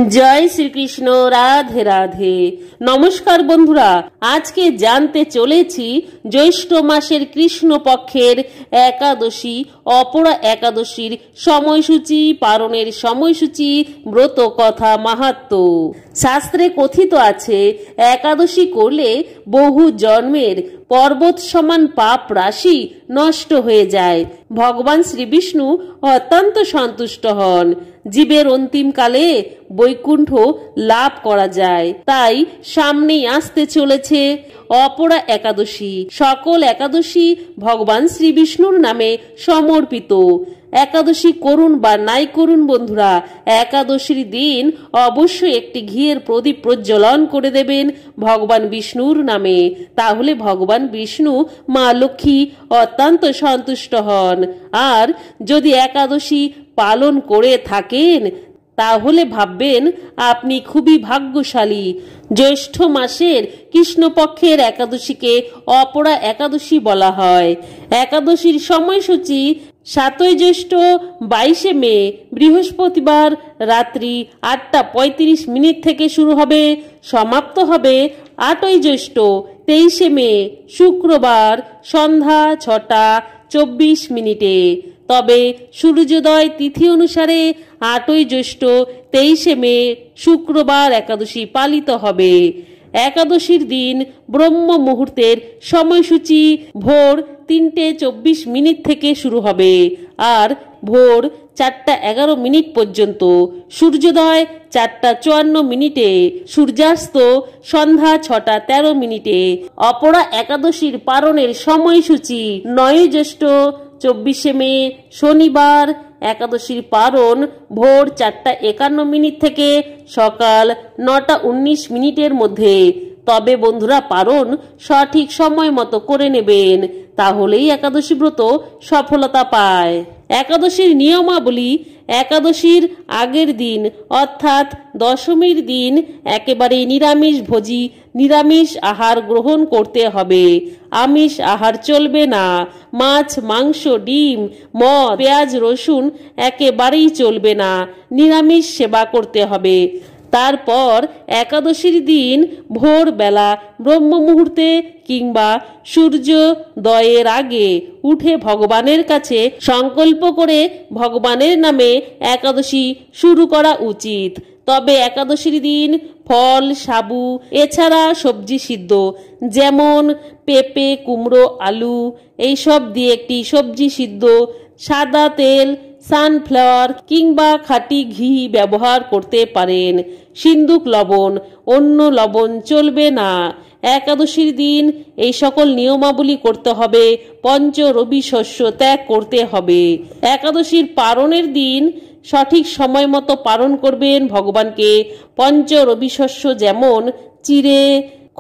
জয় শ্রীকৃষ্ণ। রাধে রাধে। নমস্কার বন্ধুরা, আজকে জানতে চলেছি জ্যৈষ্ঠ মাসের কৃষ্ণ পক্ষের একাদশী অপরা একাদশীর সময়সূচি, পালনের সময়সূচি, ব্রত কথা, মাহাত্ম্য। শাস্ত্রে কথিত আছে একাদশী করলে বহু জন্মের পর্বত সমান পাপ রাশি নষ্ট হয়ে যায়। ভগবান শ্রীবিষ্ণু অত্যন্ত সন্তুষ্ট হন। জীবের অন্তিমকালে বৈকুণ্ঠ লাভ করা যায়। তাই সামনেই আসতে চলেছে অপরা একাদশী। সকল একাদশী ভগবান শ্রীবিষ্ণুর নামে সমর্পিত। একাদশী করুন বা নাই করুন বন্ধুরা, একাদশীর দিন অবশ্যই একটি ঘিয়ের প্রদীপ প্রজ্বলন করে দেবেন ভগবান বিষ্ণুর নামে। তাহলে ভগবান বিষ্ণু মা লক্ষ্মী অত্যন্ত সন্তুষ্ট হন। আর যদি একাদশী পালন করে থাকেন তাহলে ভাববেন আপনি খুবই ভাগ্যশালী। জ্যৈষ্ঠ মাসের কৃষ্ণপক্ষের একাদশীকে অপরা একাদশী বলা হয়। একাদশীর সময়সূচি 7 জ্যৈষ্ঠ 22 মে বৃহস্পতিবার রাত্রি 8:35 থেকে শুরু হবে, সমাপ্ত হবে 8 জ্যৈষ্ঠ 23 মে শুক্রবার সন্ধ্যা 6:24। তবে সূর্যোদয় তিথি অনুসারে 8 জ্যৈষ্ঠ 23 মে শুক্রবার একাদশী পালিত হবে। একাদশীর দিন ব্রহ্ম মুহূর্তের সময়সূচি ভোর 3:24 থেকে শুরু হবে আর ভোর 4:11 পর্যন্ত। সূর্যোদয় 4:54, সূর্যাস্ত সন্ধ্যা 6:13। অপরা একাদশীর পালনের সময়সূচি 9 জ্যৈষ্ঠ 24 মে শনিবার একাদশীর পালন ভোর 4:51 থেকে সকাল 9:19 মধ্যে। তবে বন্ধুরা পালন সঠিক সময় মতো করে নেবেন, তাহলেই একাদশী ব্রত সফলতা পায়। একাদশীর নিয়মাবলী: একাদশীর আগের দিন অর্থাৎ দশমীর দিন একেবারে নিরামিষ ভোজি, নিরামিষ আহার গ্রহণ করতে হবে। আমিষ আহার চলবে না। মাছ, মাংস, ডিম, মদ, পেঁয়াজ, রসুন একেবারেই চলবে না। নিরামিষ সেবা করতে হবে। তারপর একাদশীর দিন ভোরবেলা ব্রহ্ম মুহূর্তে কিংবা সূর্যোদয়ের আগে উঠে ভগবানের কাছে সংকল্প করে ভগবানের নামে একাদশী শুরু করা উচিত। তবে একাদশীর দিন ফল, সাবু এছাড়া সবজি সিদ্ধ যেমন পেঁপে, কুমড়ো, আলু এইসব দিয়ে একটি সবজি সিদ্ধ, সাদা তেল, সানফ্লাওয়ার কিংবা খাঁটি ঘি ব্যবহার করতে পারেন। সিন্দুক লবণ, অন্য লবণ চলবে না। একাদশীর দিন এই সকল নিয়মাবলী করতে হবে। পঞ্চ রবি শস্য ত্যাগ করতে হবে। একাদশীর পালনের দিন সঠিক সময় মতো পালন করবেন। ভগবানকে পঞ্চ রবি শস্য যেমন চিড়ে,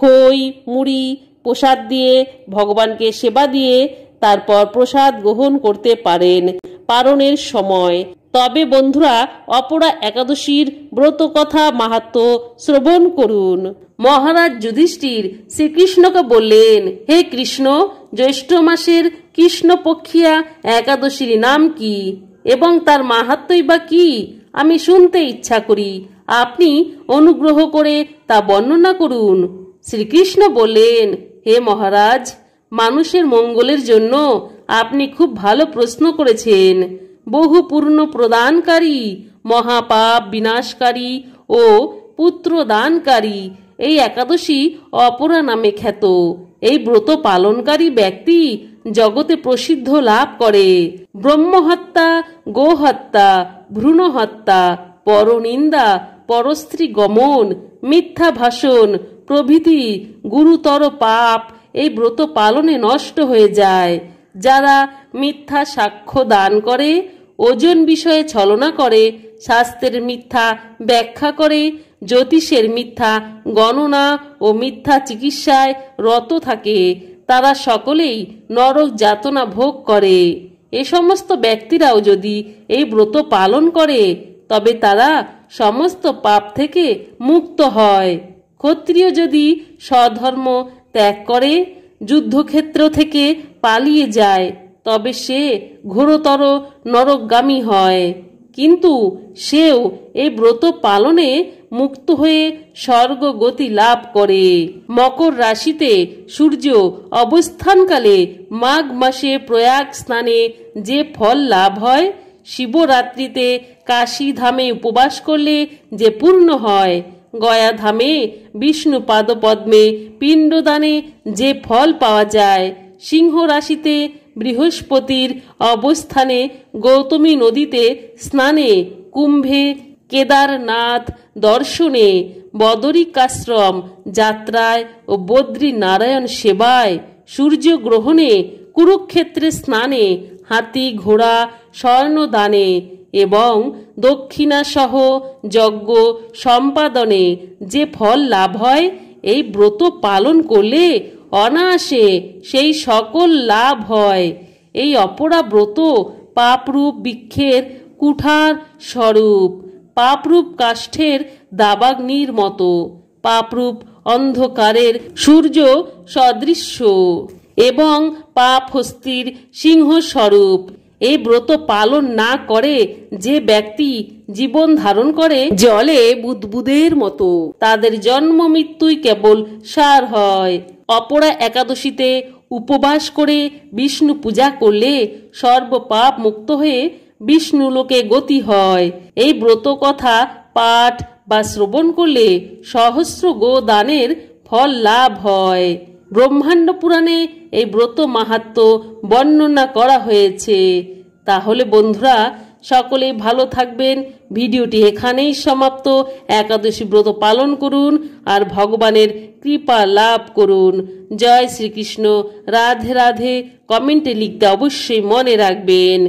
খই, মুড়ি প্রসাদ দিয়ে ভগবানকে সেবা দিয়ে তারপর প্রসাদ গ্রহণ করতে পারেন পালনের সময়। তবে বন্ধুরা অপরা একাদশীর ব্রত কথা, মাহাত্ম্য শ্রবণ করুন। মহারাজ যুধিষ্ঠির শ্রীকৃষ্ণকে বললেন, হে কৃষ্ণ, জ্যৈষ্ঠ মাসের কৃষ্ণপক্ষিয়া একাদশীর নাম কি এবং তার মাহাত্ম্যই বা কি? আমি শুনতে ইচ্ছা করি। আপনি অনুগ্রহ করে তা বর্ণনা করুন। শ্রীকৃষ্ণ বললেন, হে মহারাজ, মানুষের মঙ্গলের জন্য আপনি খুব ভালো প্রশ্ন করেছেন। বহু পূর্ণ প্রদানকারী, মহাপাপ বিনাশকারী ও পুত্র দানকারী এই একাদশী অপরা নামে খ্যাত। এই ব্রত পালনকারী ব্যক্তি জগতে প্রসিদ্ধ লাভ করে। ব্রহ্মহত্যা, গোহত্যা, ভ্রূণ হত্যা, পরনিন্দা, পরস্ত্রী গমন, মিথ্যা ভাষণ প্রভৃতি গুরুতর পাপ এই ব্রত পালনে নষ্ট হয়ে যায়। যারা মিথ্যা সাক্ষ্য দান করে, ওজন বিষয়ে ছলনা করে, শাস্ত্রের মিথ্যা ব্যাখ্যা করে, জ্যোতিষের মিথ্যা গণনা ও মিথ্যা চিকিৎসায় রত থাকে, তারা সকলেই নরক যাতনা ভোগ করে। এ সমস্ত ব্যক্তিরাও যদি এই ব্রত পালন করে তবে তারা সমস্ত পাপ থেকে মুক্ত হয়। ক্ষত্রিয় যদি স্বধর্ম ত্যাগ করে, যুদ্ধক্ষেত্র থেকে পালিয়ে যায়, তবে সে ঘোরতর নরকগামী হয়। কিন্তু সেও এই ব্রত পালনে মুক্ত হয়ে স্বর্গগতি লাভ করে। মকর রাশিতে সূর্য অবস্থানকালে মাঘ মাসে প্রয়াগ স্নানে যে ফল লাভ হয়, শিবরাত্রিতে কাশী ধামে উপবাস করলে যে পূর্ণ হয়, গয়া ধামে বিষ্ণু পাদপদ্মে পিণ্ডদানে যে ফল পাওয়া যায়, সিংহ রাশিতে বৃহস্পতির অবস্থানে গৌতমী নদীতে স্নানে, কুম্ভে কেদারনাথ দর্শনে, বদরিকাশ্রম যাত্রায় ও বদ্রী নারায়ণ সেবায়, সূর্যগ্রহণে, কুরুক্ষেত্রে স্নানে, হাতি ঘোড়া স্বর্ণদানে এবং দক্ষিণাসহ যজ্ঞ সম্পাদনে যে ফল লাভ হয়, এই ব্রত পালন করলে অনায়াসে সেই সকল লাভ হয়। এই অপরা ব্রত পাপরূপ বৃক্ষের কুঠার স্বরূপ, পাপরূপ কাষ্ঠের দাবাগ্নির মতো, পাপরূপ অন্ধকারের সূর্য সদৃশ্য এবং পাপ হস্তির সিংহ স্বরূপ। এই ব্রত পালন না করে যে ব্যক্তি জীবন ধারণ করে জলে বুদবুদের মতো, তাদের জন্ম মৃত্যুই কেবল সার হয়। অপরা একাদশীতে উপবাস করে বিষ্ণু পূজা করলে সর্বপাপ মুক্ত হয়ে বিষ্ণু লোকে গতি হয়। এই ব্রত কথা পাঠ বা শ্রবণ করলে সহস্র গোদানের ফল লাভ হয়। ব্রহ্মাণ্ড পুরাণে এই ব্রত মাহাত্ম্য বর্ণনা করা হয়েছে। তাহলে বন্ধুরা, সকলেই ভালো থাকবেন। ভিডিওটি এখানেই সমাপ্ত। একাদশী ব্রত পালন করুন আর ভগবানের কৃপা লাভ করুন। জয় শ্রীকৃষ্ণ। রাধে রাধে। কমেন্টে লিখতে অবশ্যই মনে রাখবেন।